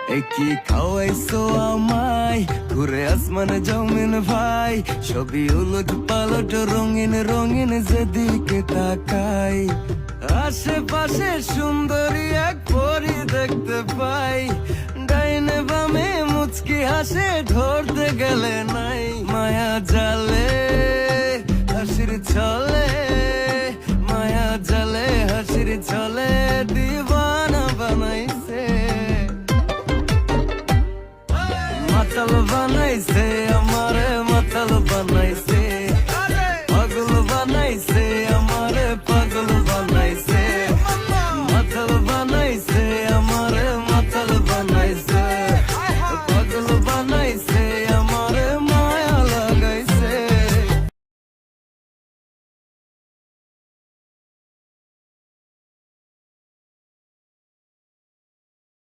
কি খাওয়াইছো আমায়, ঘুরে আসমান জমিন ভাই, সবই উলট পালট রঙিন রঙিন যেদিকে তাকাই। আশেপাশে সুন্দরী এক পরি দেখতে পাই, ডাইনে বামে মুচকি হাসে ধরতে গেলে নাই, মায়া জালে